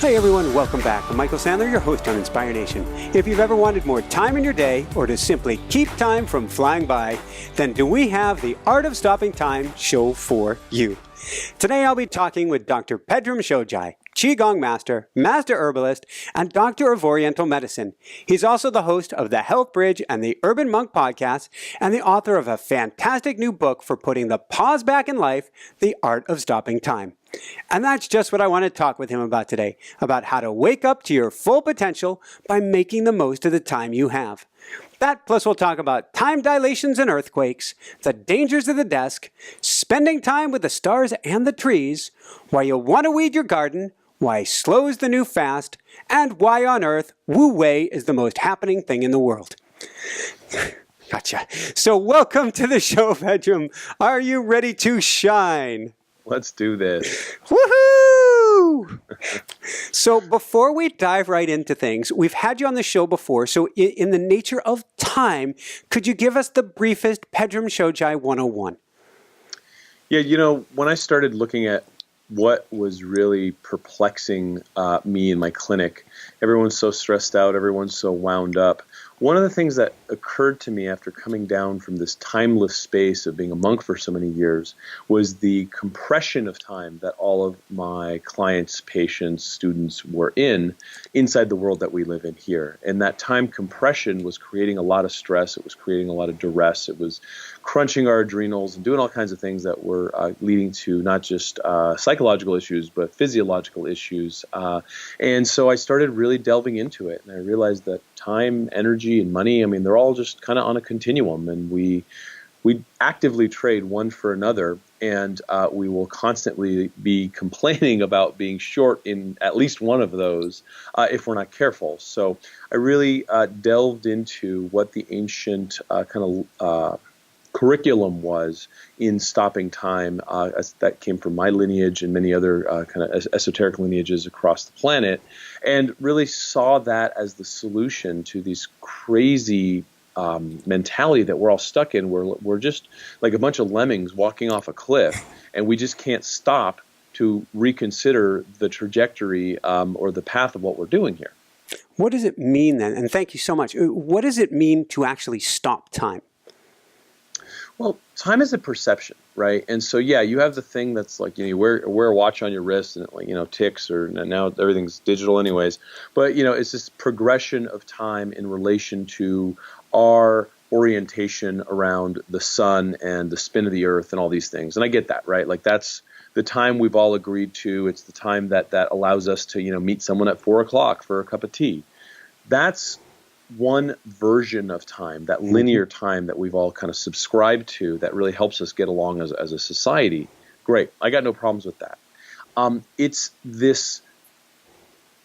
Hey everyone, welcome back. I'm Michael Sandler, your host on Inspire Nation. If you've ever wanted more time in your day or to simply keep time from flying by, then do we have the Art of Stopping Time show for you. Today I'll be talking with Dr. Pedram Shojai, qigong master, master herbalist, and doctor of oriental medicine. He's also the host of the Health Bridge and the Urban Monk podcast, and the author of a fantastic new book for putting the pause back in life, The Art of Stopping Time. And that's just what I want to talk with him about today, about how to wake up to your full potential by making the most of the time you have. That plus we'll talk about time dilations and earthquakes, the dangers of the desk, spending time with the stars and the trees, why you'll want to weed your garden, why slow's the new fast, and why on earth Wu Wei is the most happening thing in the world. Gotcha. So welcome to the show, Pedram. Are you ready to shine? Let's do this. Woohoo! So before we dive right into things, we've had you on the show before. So in the nature of time, could you give us the briefest Pedram Shojai 101? Yeah, when I started looking at what was really perplexing me in my clinic, everyone's so stressed out, everyone's so wound up. One of the things that occurred to me after coming down from this timeless space of being a monk for so many years was the compression of time that all of my clients, patients, students were inside the world that we live in here. And that time compression was creating a lot of stress. It was creating a lot of duress. It was crunching our adrenals and doing all kinds of things that were leading to not just psychological issues, but physiological issues. And so I started really delving into it. And I realized that time, energy, and money, they're all just kind of on a continuum, and we actively trade one for another, and we will constantly be complaining about being short in at least one of those if we're not careful. So I really delved into what the ancient curriculum was in stopping time, that came from my lineage and many other kind of esoteric lineages across the planet, and really saw that as the solution to these crazy mentality that we're all stuck in, where we're just like a bunch of lemmings walking off a cliff, and we just can't stop to reconsider the trajectory or the path of what we're doing here. What does it mean then? And thank you so much. What does it mean to actually stop time? Well, time is a perception, right? And so, yeah, you have the thing that's like, you wear a watch on your wrist and it, like, ticks, or now everything's digital anyways. But, it's this progression of time in relation to our orientation around the sun and the spin of the earth and all these things. And I get that, right? Like, that's the time we've all agreed to. It's the time that allows us to, meet someone at 4 o'clock for a cup of tea. That's one version of time, that linear time that we've all kind of subscribed to, that really helps us get along as a society. Great. I got no problems with that. It's this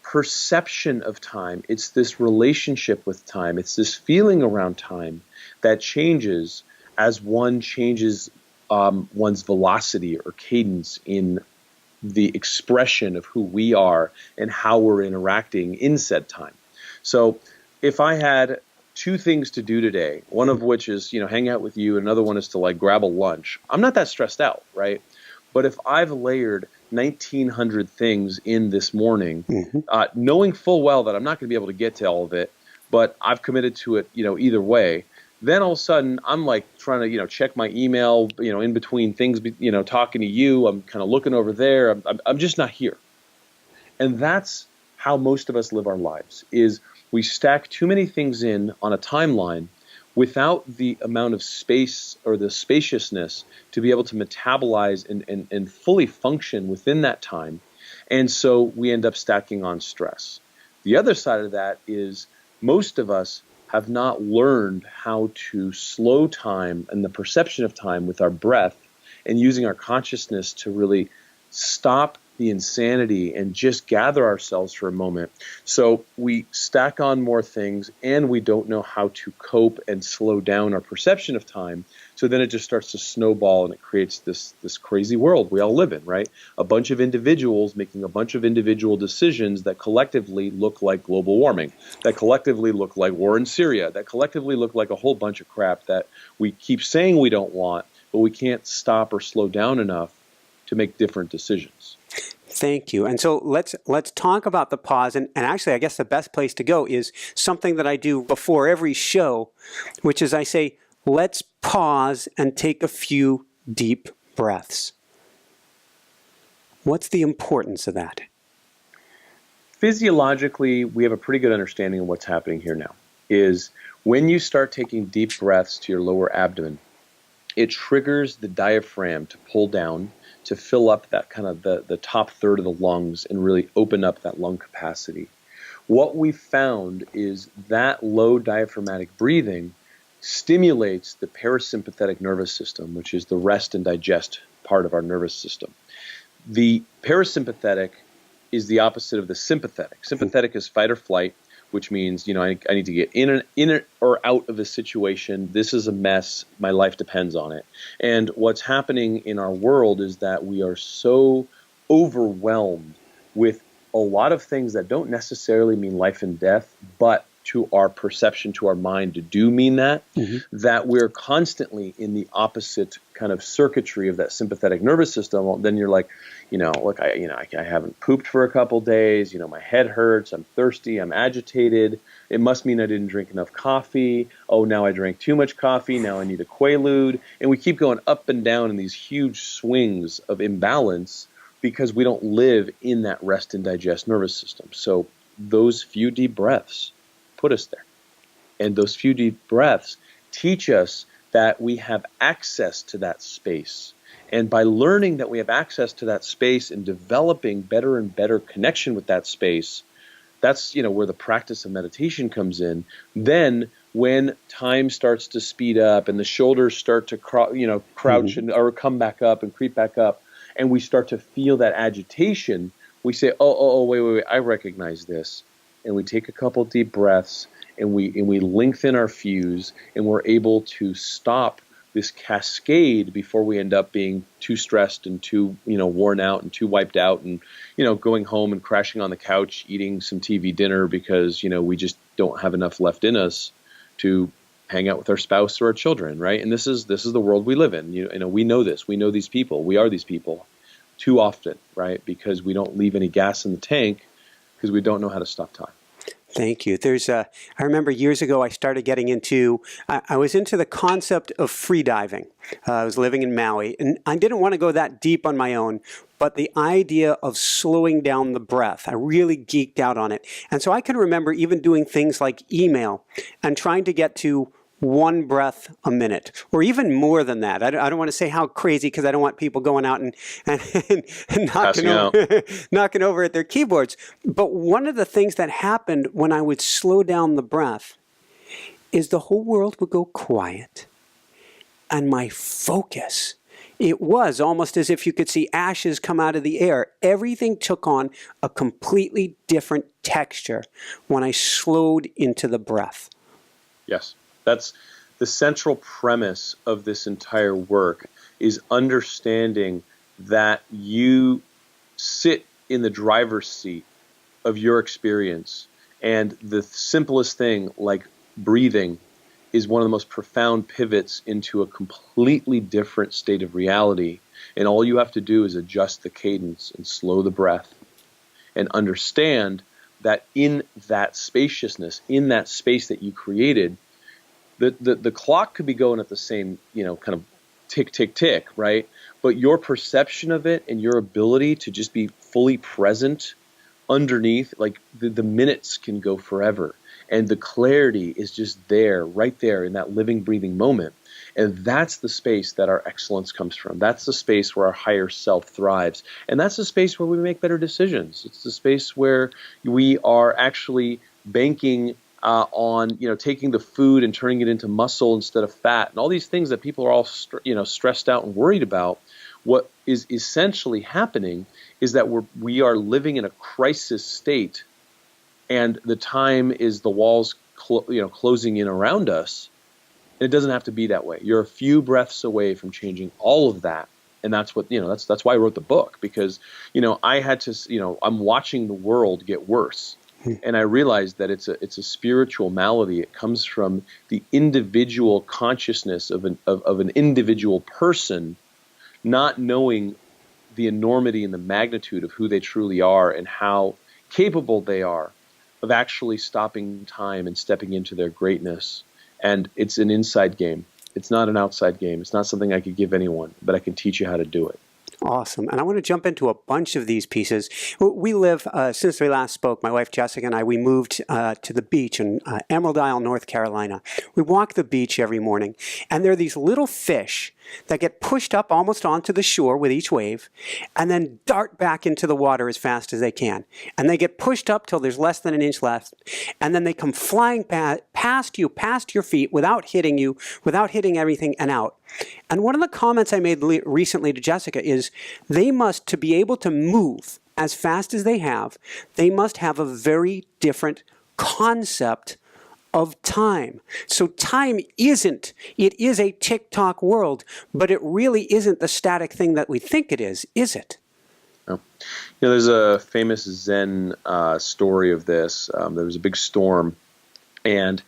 perception of time. It's this relationship with time. It's this feeling around time that changes as one changes one's velocity or cadence in the expression of who we are and how we're interacting in said time. So if I had two things to do today, one of which is, hang out with you, another one is to grab a lunch, I'm not that stressed out, right? But if I've layered 1,900 things in this morning, knowing full well that I'm not going to be able to get to all of it, but I've committed to it, either way, then all of a sudden I'm trying to, check my email, in between things, talking to you, I'm kind of looking over there, I'm just not here. And that's how most of us live our lives, is we stack too many things in on a timeline without the amount of space or the spaciousness to be able to metabolize and fully function within that time. And so we end up stacking on stress. The other side of that is most of us have not learned how to slow time and the perception of time with our breath and using our consciousness to really stop the insanity and just gather ourselves for a moment. So we stack on more things and we don't know how to cope and slow down our perception of time. So then it just starts to snowball and it creates this crazy world we all live in, right? A bunch of individuals making a bunch of individual decisions that collectively look like global warming, that collectively look like war in Syria, that collectively look like a whole bunch of crap that we keep saying we don't want, but we can't stop or slow down enough to make different decisions. Thank you. And so let's talk about the pause. And actually, I guess the best place to go is something that I do before every show, which is I say, let's pause and take a few deep breaths. What's the importance of that? Physiologically, we have a pretty good understanding of what's happening here now. Is when you start taking deep breaths to your lower abdomen, it triggers the diaphragm to pull down, to fill up that kind of the top third of the lungs and really open up that lung capacity. What we found is that low diaphragmatic breathing stimulates the parasympathetic nervous system, which is the rest and digest part of our nervous system. The parasympathetic is the opposite of the sympathetic. Sympathetic is fight or flight, which means, I need to get in or out of a situation. This is a mess. My life depends on it. And what's happening in our world is that we are so overwhelmed with a lot of things that don't necessarily mean life and death, but to our perception, to our mind, do mean that, that we're constantly in the opposite kind of circuitry of that sympathetic nervous system. Well, then you're like, look, I haven't pooped for a couple days. My head hurts. I'm thirsty. I'm agitated. It must mean I didn't drink enough coffee. Oh, now I drank too much coffee. Now I need a Quaalude. And we keep going up and down in these huge swings of imbalance because we don't live in that rest and digest nervous system. So those few deep breaths put us there. And those few deep breaths teach us that we have access to that space. And by learning that we have access to that space and developing better and better connection with that space, that's where the practice of meditation comes in. Then when time starts to speed up and the shoulders start to crouch or come back up and creep back up, and we start to feel that agitation, we say, wait, I recognize this. And we take a couple deep breaths and we lengthen our fuse, and we're able to stop this cascade before we end up being too stressed and too worn out and too wiped out and going home and crashing on the couch eating some TV dinner because we just don't have enough left in us to hang out with our spouse or our children, right? And this is the world we live in. We know this. We know these people. We are these people too often, right? Because we don't leave any gas in the tank because we don't know how to stop time. Thank you. I remember years ago I started getting into, I was into the concept of free diving. I was living in Maui, and I didn't want to go that deep on my own, but the idea of slowing down the breath, I really geeked out on it. And so I can remember even doing things like email and trying to get to one breath a minute, or even more than that. I don't want to say how crazy because I don't want people going out and knocking over at their keyboards. But one of the things that happened when I would slow down the breath is the whole world would go quiet. And my focus, it was almost as if you could see ashes come out of the air. Everything took on a completely different texture when I slowed into the breath. Yes. That's the central premise of this entire work, is understanding that you sit in the driver's seat of your experience. And the simplest thing, like breathing, is one of the most profound pivots into a completely different state of reality. And all you have to do is adjust the cadence and slow the breath and understand that in that spaciousness, in that space that you created, the clock could be going at the same, kind of tick, tick, tick, right? But your perception of it and your ability to just be fully present underneath, like the minutes can go forever. And the clarity is just there, right there in that living, breathing moment. And that's the space that our excellence comes from. That's the space where our higher self thrives. And that's the space where we make better decisions. It's the space where we are actually banking on taking the food and turning it into muscle instead of fat, and all these things that people are all stressed out and worried about. What is essentially happening is that we are living in a crisis state, and the time is the walls closing in around us. And it doesn't have to be that way. You're a few breaths away from changing all of that. And that's what, that's why I wrote the book, because, I had to, I'm watching the world get worse. And I realized that it's a spiritual malady. It comes from the individual consciousness of an individual person not knowing the enormity and the magnitude of who they truly are and how capable they are of actually stopping time and stepping into their greatness. And it's an inside game. It's not an outside game. It's not something I could give anyone, but I can teach you how to do it. Awesome. And I want to jump into a bunch of these pieces. We live, since we last spoke, my wife Jessica and I, we moved to the beach in Emerald Isle, North Carolina. We walk the beach every morning, and there are these little fish that get pushed up almost onto the shore with each wave, and then dart back into the water as fast as they can. And they get pushed up till there's less than an inch left, and then they come flying past you, past your feet, without hitting you, without hitting everything, and out. And one of the comments I made recently to Jessica is they must, to be able to move as fast as they must have a very different concept of time. So time it is a tick-tock world, but it really isn't the static thing that we think it is it? No. There's a famous Zen story of this. There was a big storm, and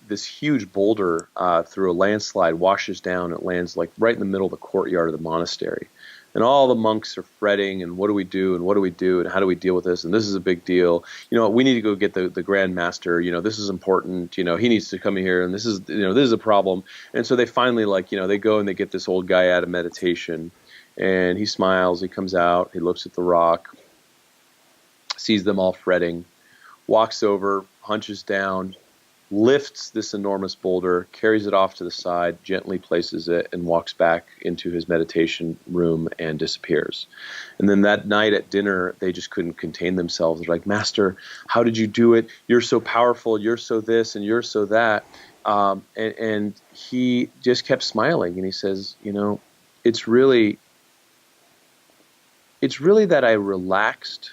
this huge boulder through a landslide washes down. It lands like right in the middle of the courtyard of the monastery. And all the monks are fretting, and what do we do, and what do we do, and how do we deal with this, and this is a big deal. We need to go get the Grand Master. This is important. He needs to come here, and this is a problem. And so they finally, they go and they get this old guy out of meditation, and he smiles, he comes out, he looks at the rock, sees them all fretting, walks over, hunches down, lifts this enormous boulder, carries it off to the side, gently places it, and walks back into his meditation room and disappears. And then that night at dinner, they just couldn't contain themselves. They're like, "Master, how did you do it? You're so powerful. You're so this and you're so that." And he just kept smiling, and he says, it's really that I relaxed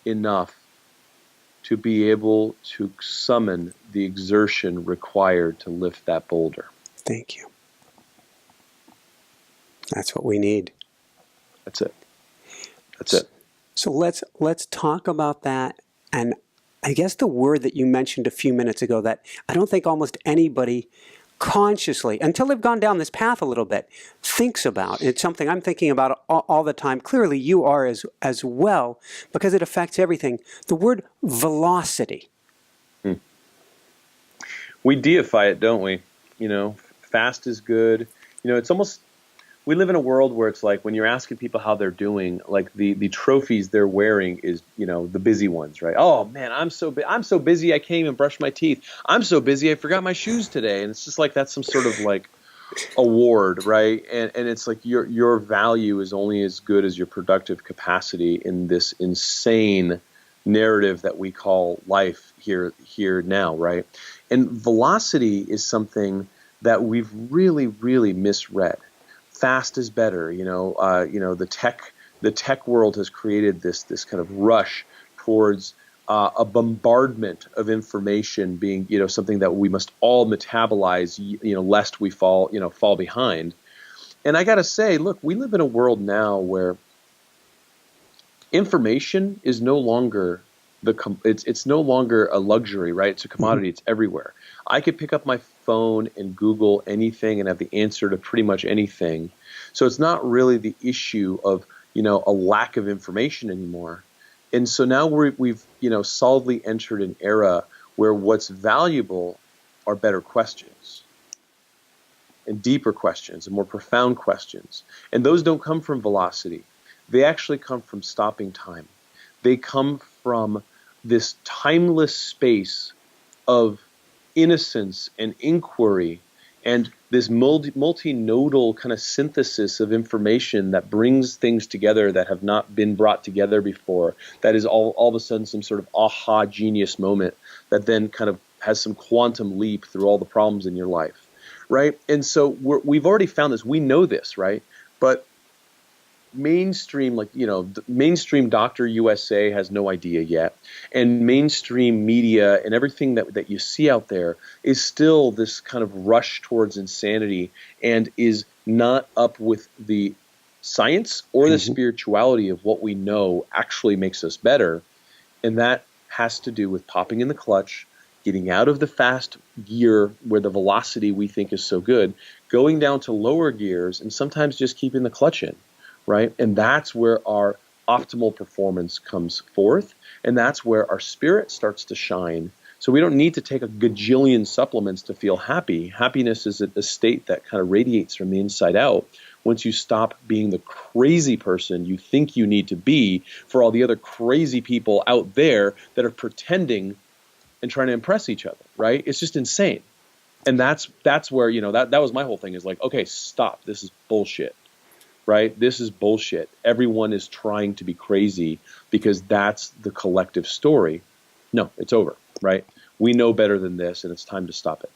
enough to be able to summon the exertion required to lift that boulder. Thank you. That's what we need. That's it. So let's talk about that. And I guess the word that you mentioned a few minutes ago that I don't think almost anybody consciously, until they've gone down this path a little bit, thinks about. It's something I'm thinking about all the time. Clearly you are as well, because it affects everything. The word velocity. We deify it, don't we? Fast is good. It's almost, we live in a world where it's like when you're asking people how they're doing, like the trophies they're wearing is, the busy ones, right? Oh man, I'm so busy I can't even brush my teeth. I'm so busy I forgot my shoes today. And it's just like that's some sort of like award, right? And it's like your value is only as good as your productive capacity in this insane narrative that we call life here now, right? And velocity is something that we've really, really misread. Fast is better. The tech world has created this kind of rush towards a bombardment of information being, something that we must all metabolize, lest we fall behind. And I got to say, look, we live in a world now where information is no longer it's no longer a luxury, right? It's a commodity. It's everywhere. I could pick up my phone and Google anything and have the answer to pretty much anything. So it's not really the issue of, a lack of information anymore. And so now we've solidly entered an era where what's valuable are better questions and deeper questions and more profound questions. And those don't come from velocity. They actually come from stopping time. They come from this timeless space of innocence and inquiry and this multinodal kind of synthesis of information that brings things together that have not been brought together before. That is all of a sudden some sort of aha genius moment that then kind of has some quantum leap through all the problems in your life, right? And so we've already found this. We know this, right? But mainstream, mainstream Dr. USA has no idea yet. And mainstream media and everything that you see out there is still this kind of rush towards insanity and is not up with the science or the spirituality of what we know actually makes us better. And that has to do with popping in the clutch, getting out of the fast gear where the velocity we think is so good, going down to lower gears and sometimes just keeping the clutch in. right? And that's where our optimal performance comes forth. And that's where our spirit starts to shine. So we don't need to take a gajillion supplements to feel happy. Happiness is a state that kind of radiates from the inside out once you stop being the crazy person you think you need to be for all the other crazy people out there that are pretending and trying to impress each other, right? It's just insane. And that's where, that was my whole thing, is like, okay, stop. This is bullshit, right? This is bullshit. Everyone is trying to be crazy because that's the collective story. No, it's over, right? We know better than this, and it's time to stop it.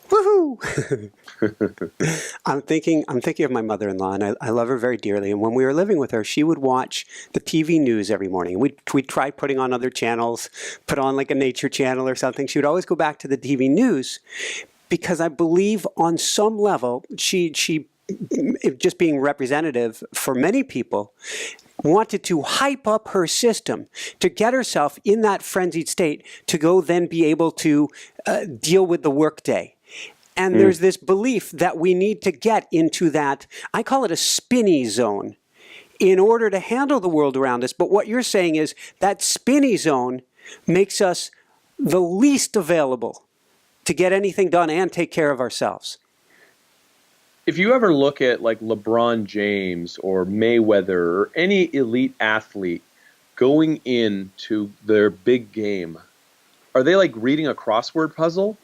Woohoo! I'm thinking of my mother-in-law, and I love her very dearly. And when we were living with her, she would watch the TV news every morning. We'd try putting on other channels, put on like a nature channel or something. She would always go back to the TV news because I believe on some level, she just being representative for many people, wanted to hype up her system to get herself in that frenzied state to go then be able to deal with the workday. And there's this belief that we need to get into that, I call it a spinny zone, in order to handle the world around us. But what you're saying is that spinny zone makes us the least available to get anything done and take care of ourselves. If you ever look at like LeBron James or Mayweather or any elite athlete going into their big game, are they like reading a crossword puzzle?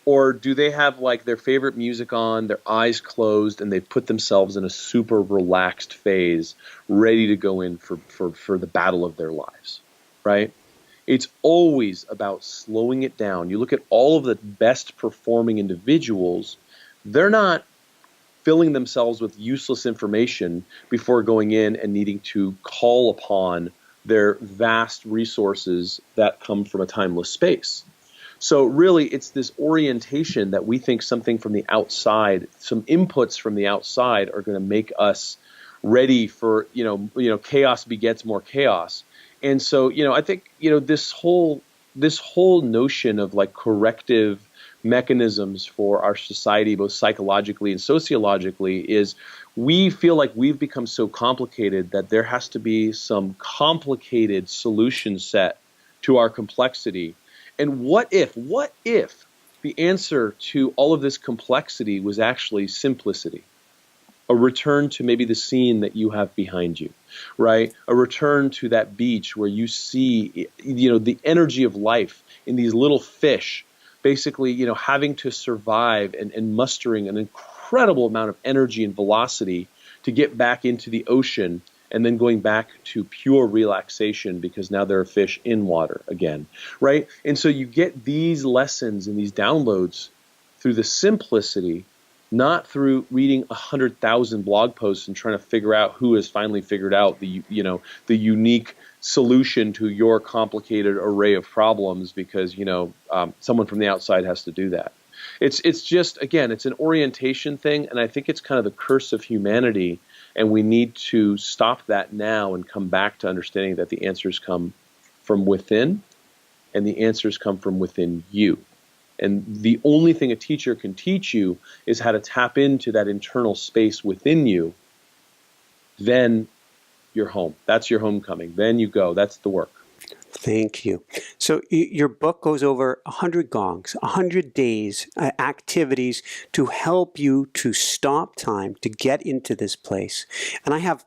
Or do they have like their favorite music on, their eyes closed, and they put themselves in a super relaxed phase, ready to go in for the battle of their lives, right? It's always about slowing it down. You look at all of the best performing individuals, they're not filling themselves with useless information before going in and needing to call upon their vast resources that come from a timeless space. So really, it's this orientation that we think something from the outside, some inputs from the outside are going to make us ready for, chaos begets more chaos. And so, I think, this whole notion of like corrective mechanisms for our society, both psychologically and sociologically, is we feel like we've become so complicated that there has to be some complicated solution set to our complexity. And what if the answer to all of this complexity was actually simplicity? A return to maybe the scene that you have behind you, right? A return to that beach where you see, the energy of life in these little fish, basically, having to survive and mustering an incredible amount of energy and velocity to get back into the ocean, and then going back to pure relaxation because now there are fish in water again, right? And so you get these lessons and these downloads through the simplicity, not through reading 100,000 blog posts and trying to figure out who has finally figured out the unique solution to your complicated array of problems because, someone from the outside has to do that. It's just, again, it's an orientation thing, and I think it's kind of the curse of humanity. And we need to stop that now and come back to understanding that the answers come from within, and the answers come from within you. And the only thing a teacher can teach you is how to tap into that internal space within you. Then you're home. That's your homecoming. Then you go. That's the work. Thank you. So your book goes over 100 gongs, 100 days, activities to help you to stop time, to get into this place. And I have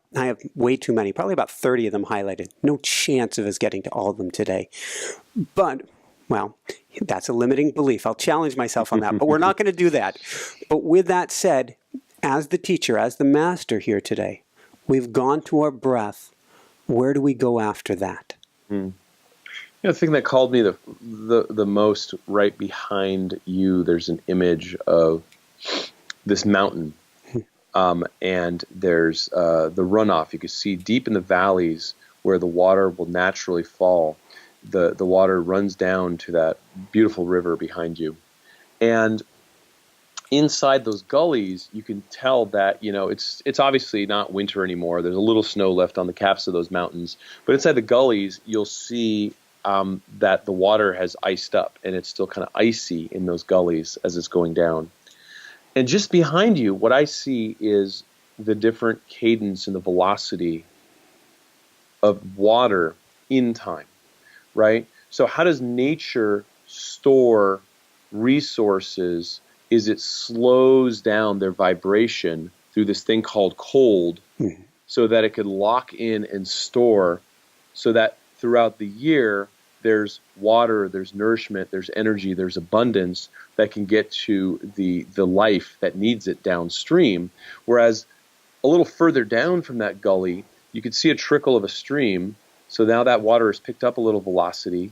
way too many, probably about 30 of them highlighted. No chance of us getting to all of them today. But, well, that's a limiting belief. I'll challenge myself on that, but we're not going to do that. But with that said, as the teacher, as the master here today, we've gone to our breath. Where do we go after that? The thing that called me the most, right behind you, there's an image of this mountain, and there's the runoff. You can see deep in the valleys where the water will naturally fall. The water runs down to that beautiful river behind you, and inside those gullies, you can tell that it's obviously not winter anymore. There's a little snow left on the caps of those mountains, but inside the gullies, you'll see that the water has iced up, and it's still kind of icy in those gullies as it's going down. And just behind you, what I see is the different cadence and the velocity of water in time, right? So how does nature store resources? Is it slows down their vibration through this thing called cold, so that it could lock in and store, so that throughout the year there's water, there's nourishment, there's energy, there's abundance that can get to the life that needs it downstream. Whereas a little further down from that gully, you could see a trickle of a stream. So now that water has picked up a little velocity,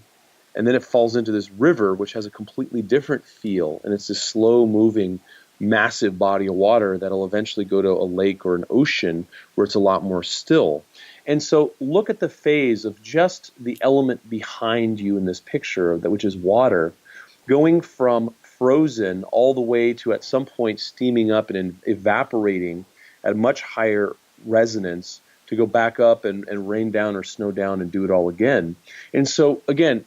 and then it falls into this river, which has a completely different feel. And it's this slow moving, massive body of water that'll eventually go to a lake or an ocean where it's a lot more still. And so look at the phase of just the element behind you in this picture, which is water, going from frozen all the way to at some point steaming up and evaporating at a much higher resonance to go back up and rain down or snow down and do it all again. And so again,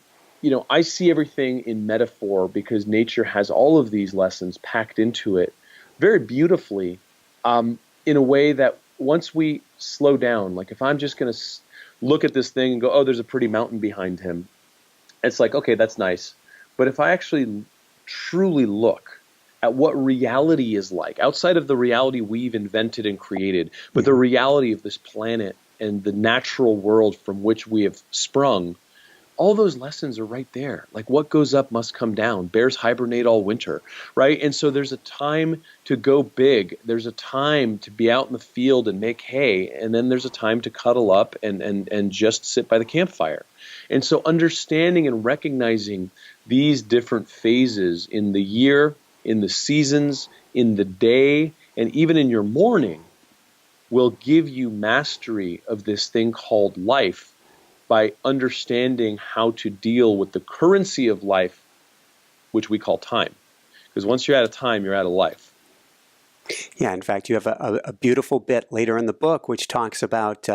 I see everything in metaphor because nature has all of these lessons packed into it very beautifully, in a way that once we slow down, like if I'm just going to look at this thing and go, oh, there's a pretty mountain behind him, it's like, okay, that's nice. But if I actually truly look at what reality is like, outside of the reality we've invented and created, but the reality of this planet and the natural world from which we have sprung, all those lessons are right there. Like what goes up must come down. Bears hibernate all winter, right? And so there's a time to go big. There's a time to be out in the field and make hay. And then there's a time to cuddle up and just sit by the campfire. And so understanding and recognizing these different phases in the year, in the seasons, in the day, and even in your morning will give you mastery of this thing called life, by understanding how to deal with the currency of life, which we call time. Because once you're out of time, you're out of life. Yeah, in fact, you have a beautiful bit later in the book which talks about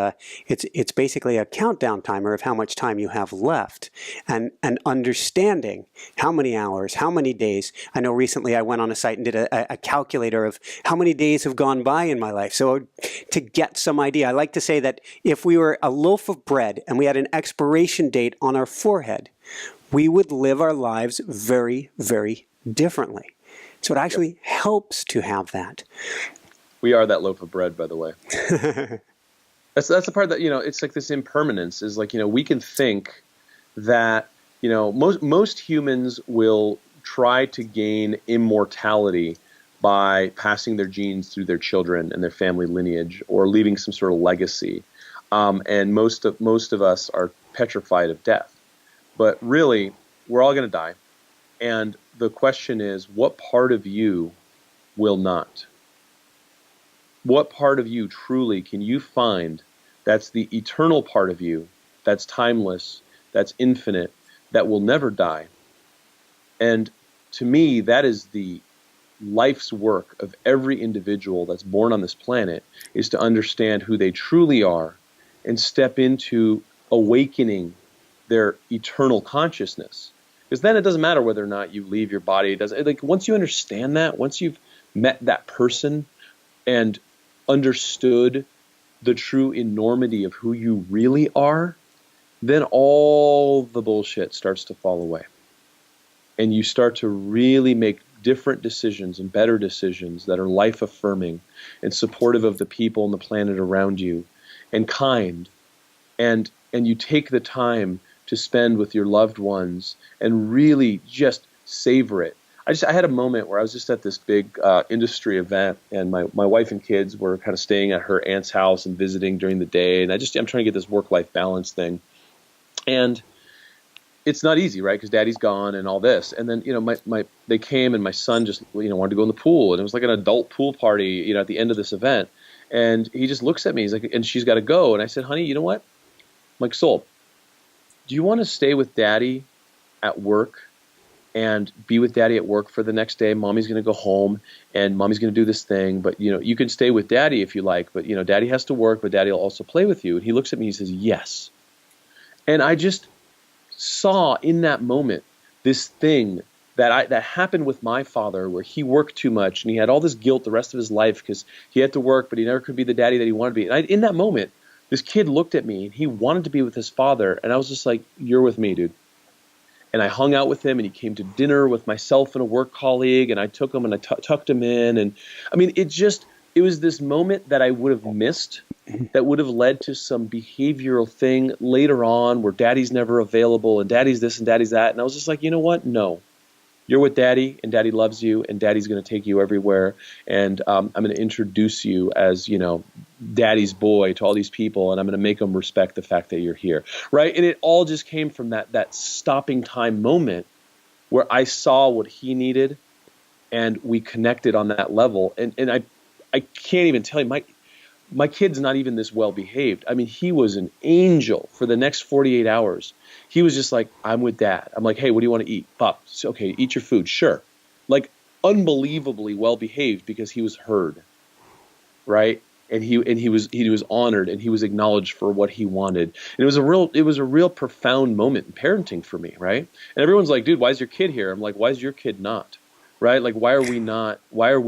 it's basically a countdown timer of how much time you have left, and understanding how many hours, how many days. I know recently I went on a site and did a calculator of how many days have gone by in my life. So to get some idea, I like to say that if we were a loaf of bread and we had an expiration date on our forehead, we would live our lives very, very differently. So it actually helps to have that. We are that loaf of bread, by the way. That's the part that, it's like this impermanence is like, we can think that, most humans will try to gain immortality by passing their genes through their children and their family lineage or leaving some sort of legacy. And most of us are petrified of death. But really, we're all going to die. And the question is, what part of you will not? What part of you truly can you find that's the eternal part of you, that's timeless, that's infinite, that will never die? And to me, that is the life's work of every individual that's born on this planet, is to understand who they truly are and step into awakening their eternal consciousness. Because then it doesn't matter whether or not you leave your body. It doesn't, like, once you understand that, once you've met that person and understood the true enormity of who you really are, then all the bullshit starts to fall away. And you start to really make different decisions and better decisions that are life-affirming and supportive of the people and the planet around you and kind. And you take the time to spend with your loved ones and really just savor it. I had a moment where I was just at this big industry event, and my wife and kids were kind of staying at her aunt's house and visiting during the day, and I'm trying to get this work-life balance thing. And it's not easy, right? Because Daddy's gone and all this. And then, they came, and my son just, wanted to go in the pool, and it was like an adult pool party, at the end of this event. And he just looks at me, he's like, and she's got to go. And I said, honey, you know what? I'm like, Soul, do you want to stay with Daddy at work and be with Daddy at work for the next day? Mommy's going to go home and Mommy's going to do this thing, but you can stay with Daddy if you like, but Daddy has to work, but Daddy will also play with you. And he looks at me, he says, yes. And I just saw in that moment this thing that happened with my father, where he worked too much and he had all this guilt the rest of his life because he had to work, but he never could be the daddy that he wanted to be. And in that moment, this kid looked at me and he wanted to be with his father, and I was just like, "You're with me, dude." And I hung out with him, and he came to dinner with myself and a work colleague, and I took him and I tucked him in. And I mean, it was this moment that I would have missed, that would have led to some behavioral thing later on where daddy's never available and daddy's this and daddy's that. And I was just like, you know what? No. You're with daddy, and daddy loves you, and daddy's going to take you everywhere. And I'm going to introduce you as, daddy's boy to all these people, and I'm going to make them respect the fact that you're here, right? And it all just came from that stopping time moment where I saw what he needed, and we connected on that level. And I can't even tell you, my kid's not even this well behaved. I mean, he was an angel for the next 48 hours. He was just like, "I'm with dad." I'm like, "Hey, what do you want to eat?" "Pop." "Okay, eat your food." "Sure." Like, unbelievably well behaved because he was heard, right? And he was honored, and he was acknowledged for what he wanted. And it was a real profound moment in parenting for me, right? And everyone's like, "Dude, why is your kid here?" I'm like, "Why is your kid not?" Right? Like, why are we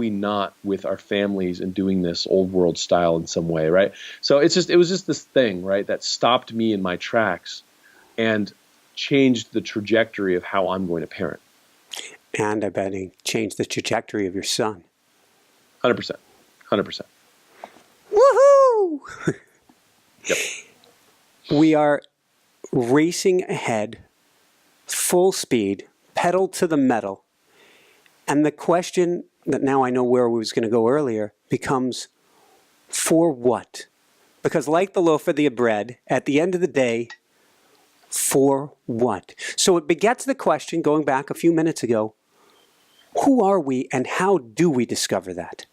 not with our families and doing this old world style in some way, right? So it was just this thing, right, that stopped me in my tracks and changed the trajectory of how I'm going to parent. And I bet it changed the trajectory of your son. 100%. 100%. Woohoo! Yep. We are racing ahead, full speed, pedal to the metal. And the question that now I know where we was going to go earlier becomes, for what? Because like the loaf of the bread, at the end of the day, for what? So it begets the question, going back a few minutes ago, who are we and how do we discover that?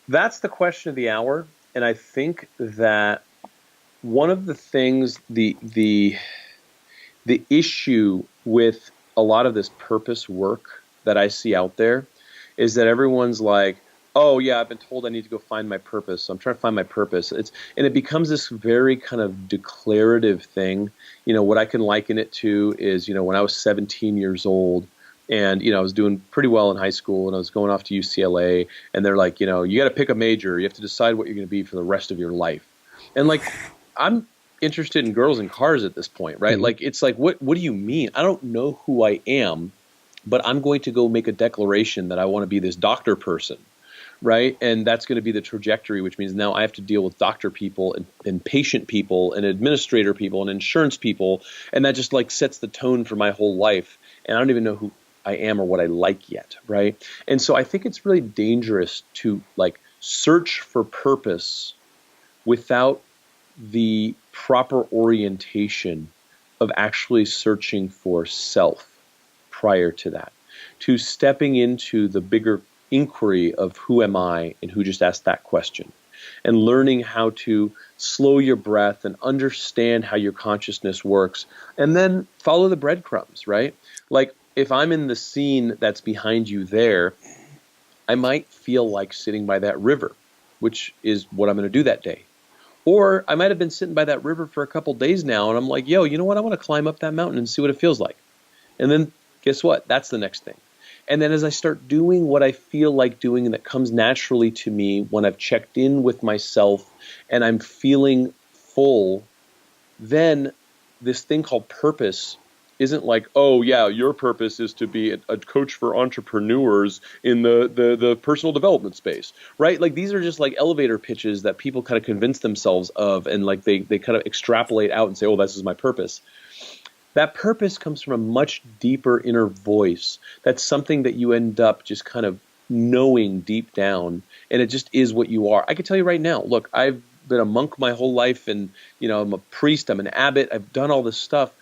That's the question of the hour. And I think that one of the things, the issue with a lot of this purpose work that I see out there is that everyone's like, "Oh yeah, I've been told I need to go find my purpose, so I'm trying to find my purpose." And it becomes this very kind of declarative thing. What I can liken it to is, when I was 17 years old, and I was doing pretty well in high school, and I was going off to UCLA, and they're like, you got to pick a major, you have to decide what you're going to be for the rest of your life. And like, I'm interested in girls and cars at this point, right? Mm-hmm. Like, it's like, what do you mean? I don't know who I am, but I'm going to go make a declaration that I want to be this doctor person, right? And that's going to be the trajectory, which means now I have to deal with doctor people and patient people and administrator people and insurance people. And that just like sets the tone for my whole life. And I don't even know who I am or what I like yet, right? And so I think it's really dangerous to like search for purpose without the proper orientation of actually searching for self prior to that, to stepping into the bigger inquiry of who am I and who just asked that question, and learning how to slow your breath and understand how your consciousness works, and then follow the breadcrumbs, right? Like, if I'm in the scene that's behind you there, I might feel like sitting by that river, which is what I'm going to do that day. Or I might have been sitting by that river for a couple days now, and I'm like, yo, you know what? I want to climb up that mountain and see what it feels like. And then guess what? That's the next thing. And then as I start doing what I feel like doing and that comes naturally to me when I've checked in with myself and I'm feeling full, then this thing called purpose isn't like, oh yeah, your purpose is to be a coach for entrepreneurs in the personal development space, right? Like, these are just like elevator pitches that people kind of convince themselves of, and like they kind of extrapolate out and say, oh, this is my purpose. That purpose comes from a much deeper inner voice. That's something that you end up just kind of knowing deep down, and it just is what you are. I can tell you right now, look, I've been a monk my whole life, and I'm a priest, I'm an abbot, I've done all this stuff.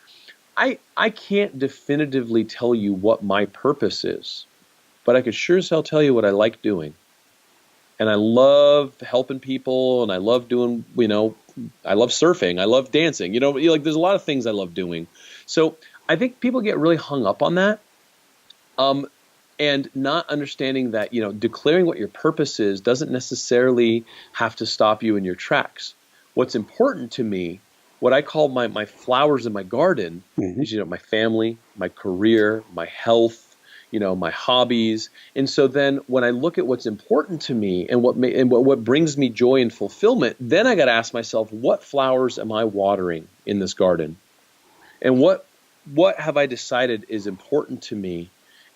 I can't definitively tell you what my purpose is, but I could sure as hell tell you what I like doing. And I love helping people, and I love doing, I love surfing, I love dancing, like there's a lot of things I love doing. So I think people get really hung up on that, and not understanding that, declaring what your purpose is doesn't necessarily have to stop you in your tracks. What's important to me what I call my flowers in my garden is, my family, my career, my health, my hobbies. And so then when I look at what's important to me and what brings me joy and fulfillment, then I got to ask myself, what flowers am I watering in this garden? And what have I decided is important to me?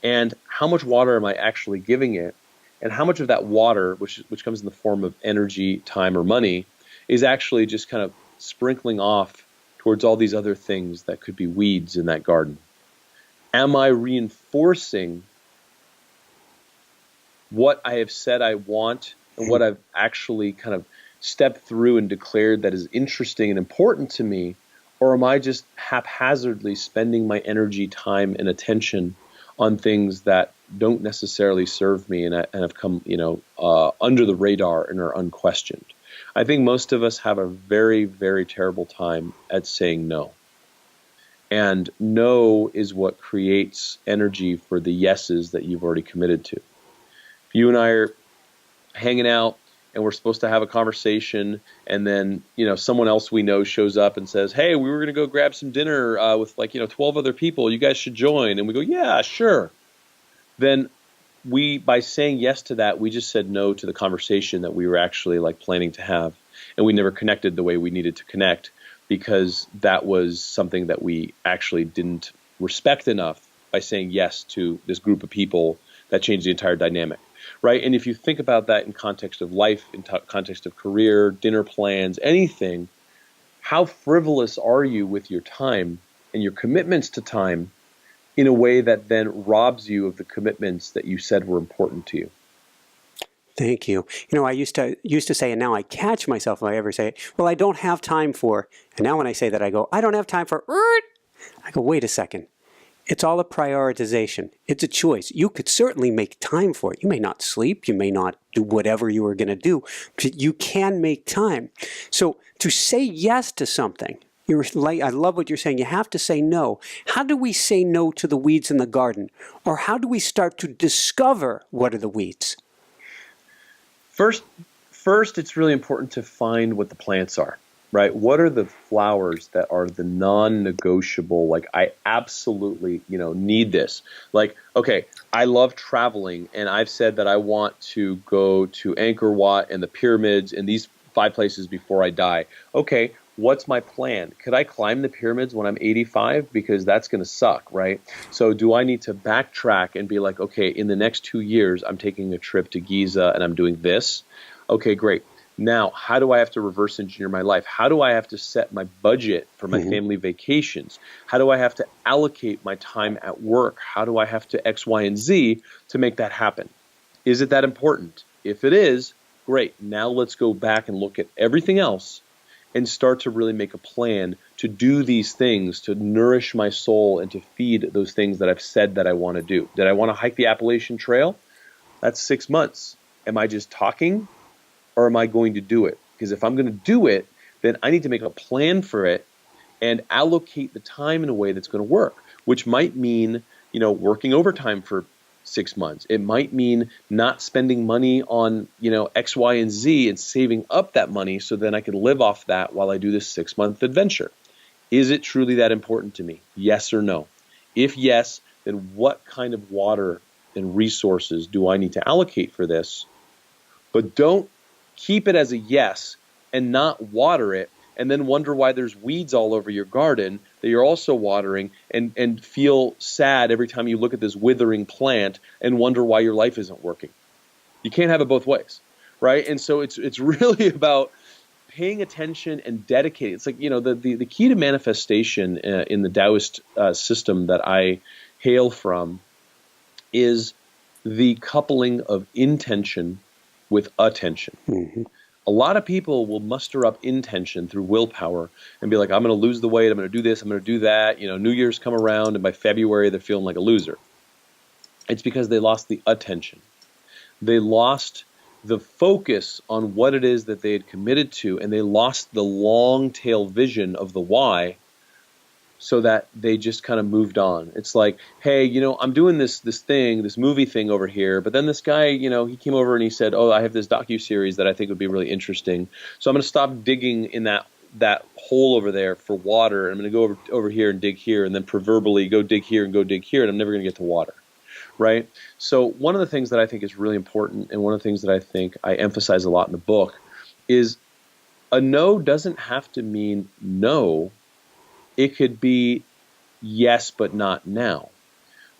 And how much water am I actually giving it? And how much of that water, which comes in the form of energy, time, or money, is actually just kind of sprinkling off towards all these other things that could be weeds in that garden? Am I reinforcing what I have said I want and what I've actually kind of stepped through and declared that is interesting and important to me? Or am I just haphazardly spending my energy, time, and attention on things that don't necessarily serve me and have come, under the radar and are unquestioned? I think most of us have a very, very terrible time at saying no. And no is what creates energy for the yeses that you've already committed to. If you and I are hanging out and we're supposed to have a conversation, and then, someone else we know shows up and says, hey, we were going to go grab some dinner with 12 other people. You guys should join. And we go, yeah, sure. Then by saying yes to that, we just said no to the conversation that we were actually planning to have. And we never connected the way we needed to connect, because that was something that we actually didn't respect enough by saying yes to this group of people that changed the entire dynamic, right? And if you think about that in context of life, in context of career, dinner plans, anything, how frivolous are you with your time and your commitments to time in a way that then robs you of the commitments that you said were important to you? Thank you. I used to say, and now I catch myself if I ever say, well, I don't have time for, and now when I say that, I go, I don't have time for, I go, wait a second. It's all a prioritization. It's a choice. You could certainly make time for it. You may not sleep. You may not do whatever you were going to do, but you can make time. So to say yes to something, I love what you're saying. You have to say no. How do we say no to the weeds in the garden? Or how do we start to discover what are the weeds? First, it's really important to find what the plants are, right? What are the flowers that are the non-negotiable? I absolutely, need this. Okay, I love traveling, and I've said that I want to go to Angkor Wat and the pyramids and these 5 places before I die. Okay, what's my plan? Could I climb the pyramids when I'm 85? Because that's going to suck, right? So do I need to backtrack and be okay, in the next 2 years, I'm taking a trip to Giza and I'm doing this? Okay, great. Now, how do I have to reverse engineer my life? How do I have to set my budget for my family vacations? How do I have to allocate my time at work? How do I have to X, Y, and Z to make that happen? Is it that important? If it is, great. Now let's go back and look at everything else and start to really make a plan to do these things, to nourish my soul and to feed those things that I've said that I want to do. Did I want to hike the Appalachian Trail? That's 6 months. Am I just talking, or am I going to do it? Because if I'm going to do it, then I need to make a plan for it and allocate the time in a way that's going to work, which might mean, working overtime for 6 months. It might mean not spending money on, X, Y, and Z and saving up that money so then I can live off that while I do this 6-month adventure. Is it truly that important to me? Yes or no? If yes, then what kind of water and resources do I need to allocate for this? But don't keep it as a yes and not water it and then wonder why there's weeds all over your garden that you're also watering and feel sad every time you look at this withering plant and wonder why your life isn't working. You can't have it both ways, right? And so it's really about paying attention and dedicating. It's the key to manifestation in the Taoist system that I hail from is the coupling of intention with attention. Mm-hmm. A lot of people will muster up intention through willpower and be like, I'm going to lose the weight, I'm going to do this, I'm going to do that. New Year's come around, and by February, they're feeling like a loser. It's because they lost the attention. They lost the focus on what it is that they had committed to, and they lost the long tail vision of the why, so that they just kind of moved on. It's like, hey, I'm doing this movie thing over here, but then this guy, he came over and he said, oh, I have this docuseries that I think would be really interesting. So I'm going to stop digging in that that hole over there for water. I'm going to go over here and dig here, and then proverbially go dig here and go dig here, and I'm never going to get to water, right? So one of the things that I think is really important, and one of the things that I think I emphasize a lot in the book, is a no doesn't have to mean no. It could be yes, but not now,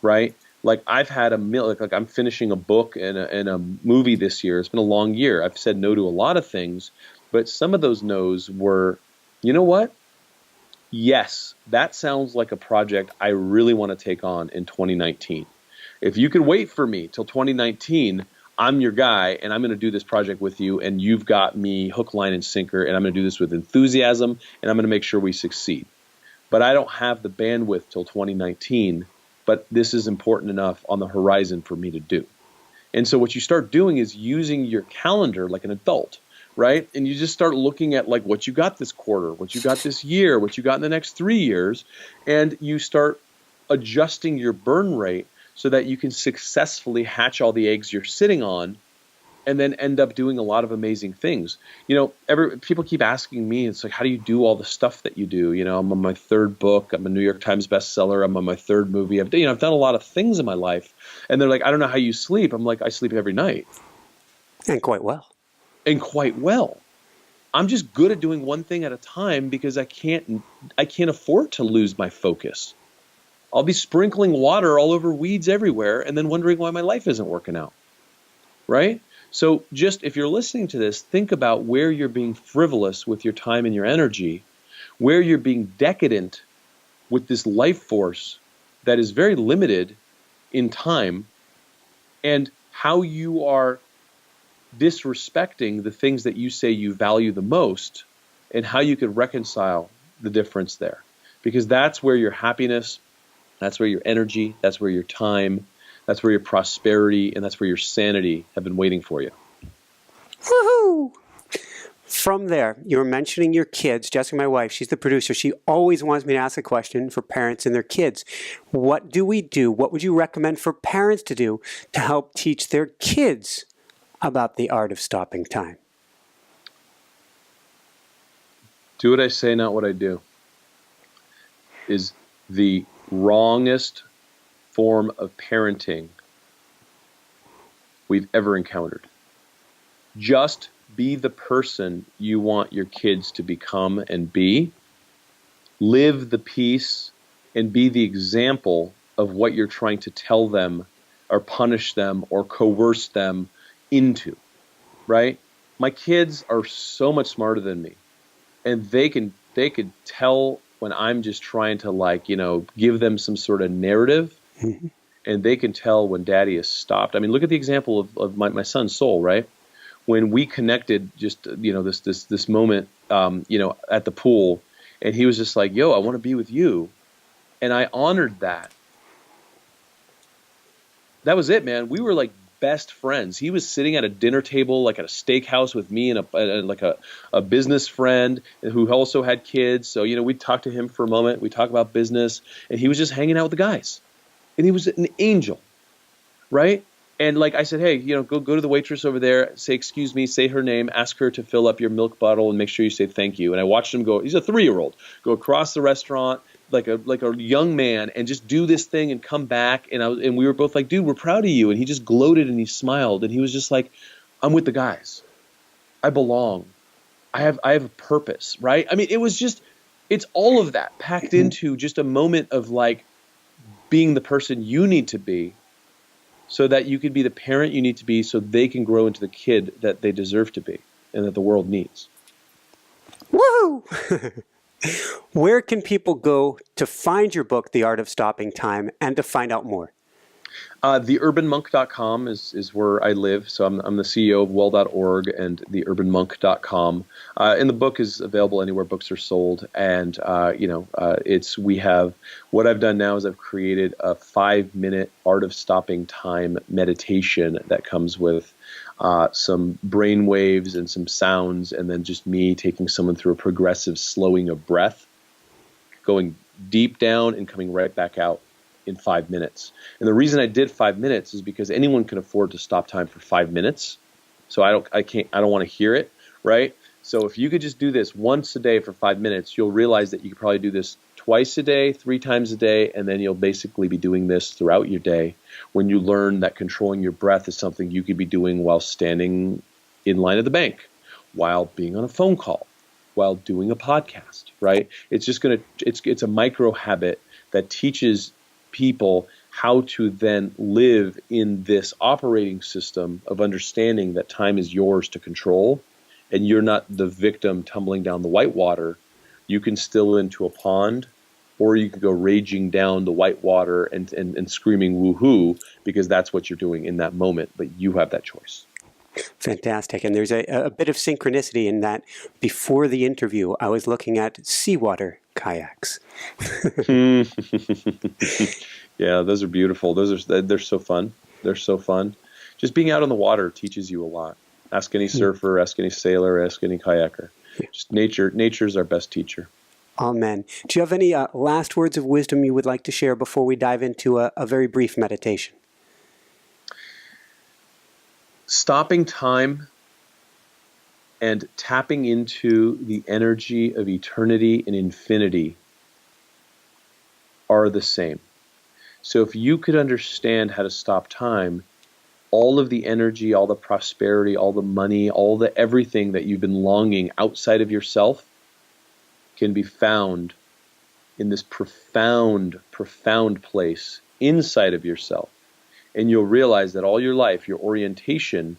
right? Like I've had like I'm finishing a book and a movie this year. It's been a long year. I've said no to a lot of things, but some of those no's were, you know what? Yes, that sounds like a project I really want to take on in 2019. If you can wait for me till 2019, I'm your guy, and I'm going to do this project with you, and you've got me hook, line, and sinker, and I'm going to do this with enthusiasm, and I'm going to make sure we succeed. But I don't have the bandwidth till 2019, but this is important enough on the horizon for me to do. And so what you start doing is using your calendar like an adult, right? And you just start looking at like what you got this quarter, what you got this year, what you got in the next 3 years, and you start adjusting your burn rate so that you can successfully hatch all the eggs you're sitting on and then end up doing a lot of amazing things. You know, people keep asking me, it's like, how do you do all the stuff that you do? You know, I'm on my 3rd book. I'm a New York Times bestseller. I'm on my 3rd movie. I've done a lot of things in my life. And they're like, I don't know how you sleep. I'm like, I sleep every night. And quite well. And quite well. I'm just good at doing one thing at a time because I can't afford to lose my focus. I'll be sprinkling water all over weeds everywhere and then wondering why my life isn't working out, right? So just if you're listening to this, think about where you're being frivolous with your time and your energy, where you're being decadent with this life force that is very limited in time, and how you are disrespecting the things that you say you value the most, and how you could reconcile the difference there. Because that's where your happiness, that's where your energy, that's where your time, that's where your prosperity, and that's where your sanity have been waiting for you. Woohoo! From there, you were mentioning your kids. Jessica, my wife, she's the producer. She always wants me to ask a question for parents and their kids. What do we do? What would you recommend for parents to do to help teach their kids about the art of stopping time? Do what I say, not what I do, is the wrongest form of parenting we've ever encountered. Just be the person you want your kids to become and be. Live the piece and be the example of what you're trying to tell them or punish them or coerce them into, right? My kids are so much smarter than me, and they could tell when I'm just trying to give them some sort of narrative, and they can tell when daddy has stopped. I mean, look at the example of my son Soul, right? When we connected just, this moment, at the pool, and he was just like, yo, I want to be with you. And I honored that. That was it, man. We were like best friends. He was sitting at a dinner table, like at a steakhouse with me and a business friend who also had kids. So, we'd talk to him for a moment. We'd talk about business, and he was just hanging out with the guys. And he was an angel, right? And like I said, hey, go to the waitress over there, say, excuse me, say her name, ask her to fill up your milk bottle, and make sure you say thank you. And I watched him go, he's a 3-year-old, go across the restaurant like a young man and just do this thing and come back. And we were both like, dude, we're proud of you. And he just gloated and he smiled. And he was just like, I'm with the guys. I belong. I have a purpose, right? I mean, it's all of that packed into just a moment of like being the person you need to be, so that you can be the parent you need to be, so they can grow into the kid that they deserve to be and that the world needs. Woo! Where can people go to find your book, The Art of Stopping Time, and to find out more? TheUrbanMonk.com is where I live. So I'm the CEO of well.org and TheUrbanMonk.com. And the book is available anywhere books are sold. And, we have, what I've done now is I've created a 5-minute Art of Stopping Time meditation that comes with some brain waves and some sounds, and then just me taking someone through a progressive slowing of breath, going deep down and coming right back out in 5 minutes. And the reason I did 5 minutes is because anyone can afford to stop time for 5 minutes. So I don't want to hear it, right? So if you could just do this once a day for 5 minutes, you'll realize that you could probably do this twice a day, 3 times a day, and then you'll basically be doing this throughout your day when you learn that controlling your breath is something you could be doing while standing in line at the bank, while being on a phone call, while doing a podcast, right? It's a micro habit that teaches people how to then live in this operating system of understanding that time is yours to control, and you're not the victim tumbling down the whitewater. You can still into a pond, or you can go raging down the whitewater and screaming woohoo, because that's what you're doing in that moment, but you have that choice. Fantastic. And there's a bit of synchronicity in that before the interview, I was looking at seawater kayaks. Yeah, those are beautiful. They're so fun. They're so fun. Just being out on the water teaches you a lot. Ask any surfer, ask any sailor, ask any kayaker. Just nature's our best teacher. Amen. Do you have any last words of wisdom you would like to share before we dive into a very brief meditation? Stopping time and tapping into the energy of eternity and infinity are the same. So if you could understand how to stop time, all of the energy, all the prosperity, all the money, all the everything that you've been longing outside of yourself can be found in this profound, profound place inside of yourself. And you'll realize that all your life, your orientation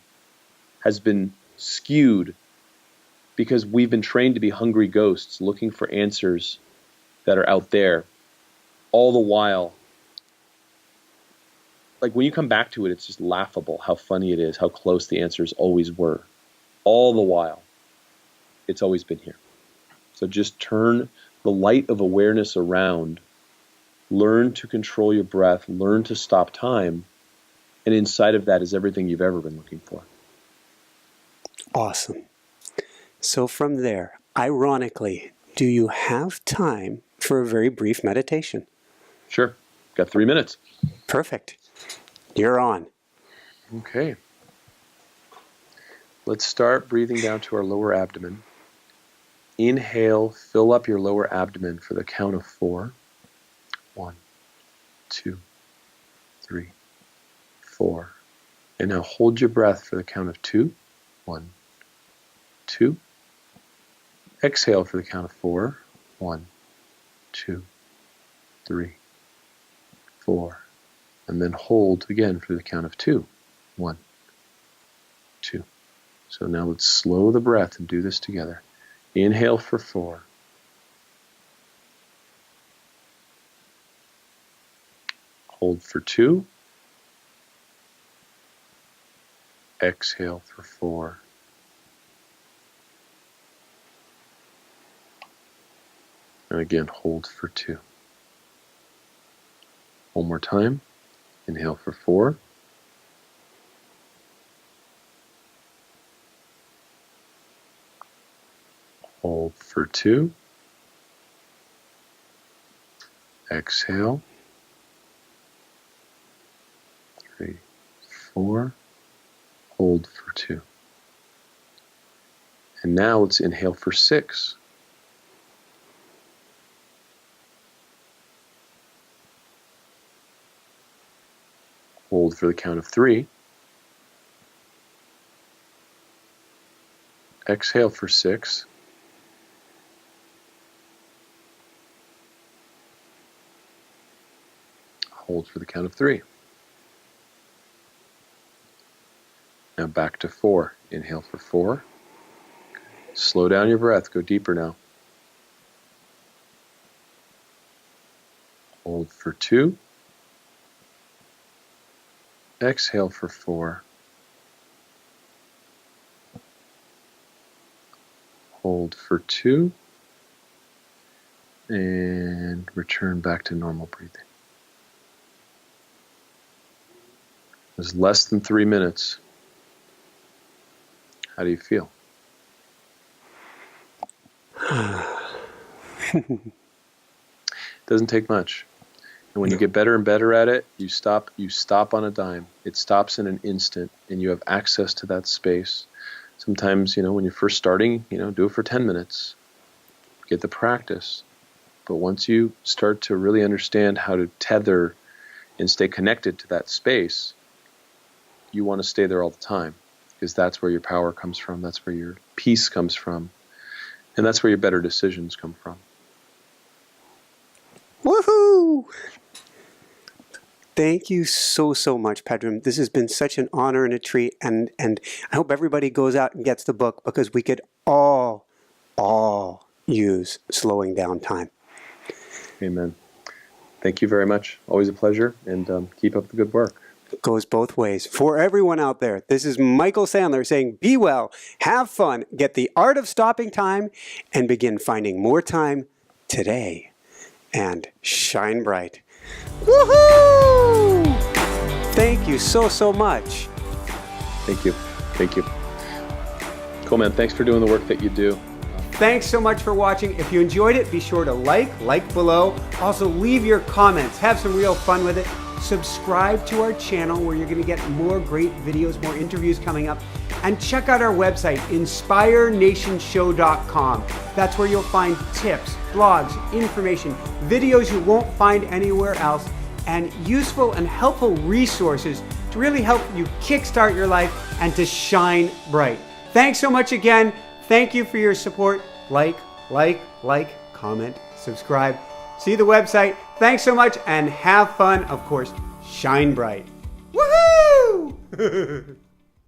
has been skewed because we've been trained to be hungry ghosts looking for answers that are out there. All the while, like when you come back to it, it's just laughable how funny it is, how close the answers always were. All the while, it's always been here. So just turn the light of awareness around, learn to control your breath, learn to stop time, and inside of that is everything you've ever been looking for. Awesome. So from there, ironically, do you have time for a very brief meditation? Sure. Got 3 minutes. Perfect. You're on. Okay. Let's start breathing down to our lower abdomen. Inhale, fill up your lower abdomen for the count of 4. 1, 2, 3, 4. And now hold your breath for the count of 2. 1, 2. Exhale for the count of 4. 1, 2, 3, 4. And then hold again for the count of 2. 1, 2. So now let's slow the breath and do this together. Inhale for 4. Hold for 2. Exhale for 4. And again, hold for 2. One more time. Inhale for 4. Hold for 2. Exhale. 3, 4. Hold for 2. And now let's inhale for 6. Hold for the count of 3. Exhale for 6. Hold for the count of 3. Now back to 4. Inhale for 4. Slow down your breath. Go deeper now. Hold for 2. Exhale for 4. Hold for 2. And return back to normal breathing. It was less than 3 minutes. How do you feel? Doesn't take much. And when you get better and better at it, you stop on a dime. It stops in an instant, and you have access to that space. Sometimes, when you're first starting, do it for 10 minutes. Get the practice. But once you start to really understand how to tether and stay connected to that space, you want to stay there all the time, because that's where your power comes from, that's where your peace comes from, and that's where your better decisions come from. Woohoo! Thank you so, so much, Pedram. This has been such an honor and a treat, and I hope everybody goes out and gets the book, because we could all use slowing down time. Amen. Thank you very much. Always a pleasure, and keep up the good work. It goes both ways. For everyone out there, this is Michael Sandler saying, be well, have fun, get the art of stopping time, and begin finding more time today. And shine bright. Woohoo! Thank you so, so much. Thank you. Thank you. Cool, man. Thanks for doing the work that you do. Thanks so much for watching. If you enjoyed it, be sure to like below. Also, leave your comments. Have some real fun with it. Subscribe to our channel where you're going to get more great videos, more interviews coming up. And check out our website, inspirenationshow.com. That's where you'll find tips, blogs, information, videos you won't find anywhere else, and useful and helpful resources to really help you kickstart your life and to shine bright. Thanks so much again. Thank you for your support. Like, comment, subscribe. See the website. Thanks so much and have fun. Of course, shine bright. Woohoo!